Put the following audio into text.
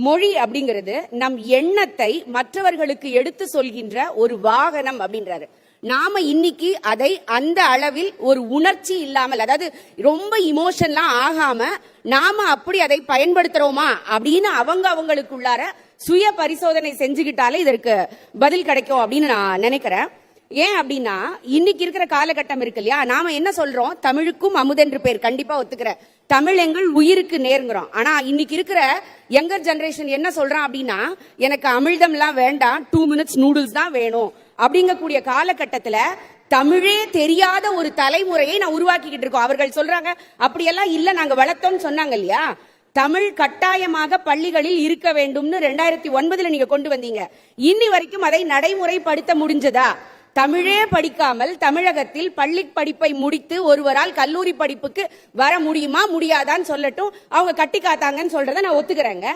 மொழி அப்படிங்கிறது நம் எண்ணத்தை மற்றவர்களுக்கு எடுத்து சொல்கின்ற ஒரு வாகனம் அப்படின்றாரு. நாம இன்னைக்கு அதை அந்த அளவில் ஒரு உணர்ச்சி இல்லாமல், அதாவது ரொம்ப இமோஷன்லாம் ஆகாம நாம அப்படி அதை பயன்படுத்துறோமா அப்படின்னு அவங்களுக்குள்ளார சுய பரிசோதனை செஞ்சுக்கிட்டாலே இதற்கு பதில் கிடைக்கும் அப்படின்னு நான் நினைக்கிறேன். ஏன் அப்படின்னா இன்னைக்கு இருக்கிற காலகட்டம் இருக்கு இல்லையா, நாம என்ன சொல்றோம், தமிழுக்கும் அமுதென்று பேர், கண்டிப்பா ஒத்துக்கிற, தமிழ் எங்கள் உயிருக்கு நேருங்கிறோம். ஆனா இன்னைக்கு இருக்கிற யங்கர் ஜெனரேஷன் என்ன சொல்றான் அப்படின்னா, எனக்கு அமிழ்தம் எல்லாம் வேண்டாம், 2 மினிட்ஸ் நூடுல்ஸ் தான் வேணும் அப்படிங்கக்கூடிய காலகட்டத்துல தமிழே தெரியாத ஒரு தலைமுறையை நான் உருவாக்கிக்கிட்டு இருக்கோம். அவர்கள் சொல்றாங்க அப்படியெல்லாம் இல்ல, நாங்க வளர்த்தோம்னு சொன்னாங்க இல்லையா. தமிழ் கட்டாயமாக பள்ளிகளில் இருக்க வேண்டும்னு 2009 நீங்க கொண்டு வந்தீங்க. இன்னி வரைக்கும் அதை நடைமுறைப்படுத்த முடிஞ்சதா? தமிழே படிக்காமல் தமிழகத்தில் பள்ளி படிப்பை முடித்து ஒருவரால் கல்லூரி படிப்புக்கு வர முடியுமா முடியாதான்னு சொல்லட்டும். அவங்க கட்டி காத்தாங்கன்னு சொல்றதை நான் ஒத்துக்கிறேங்க.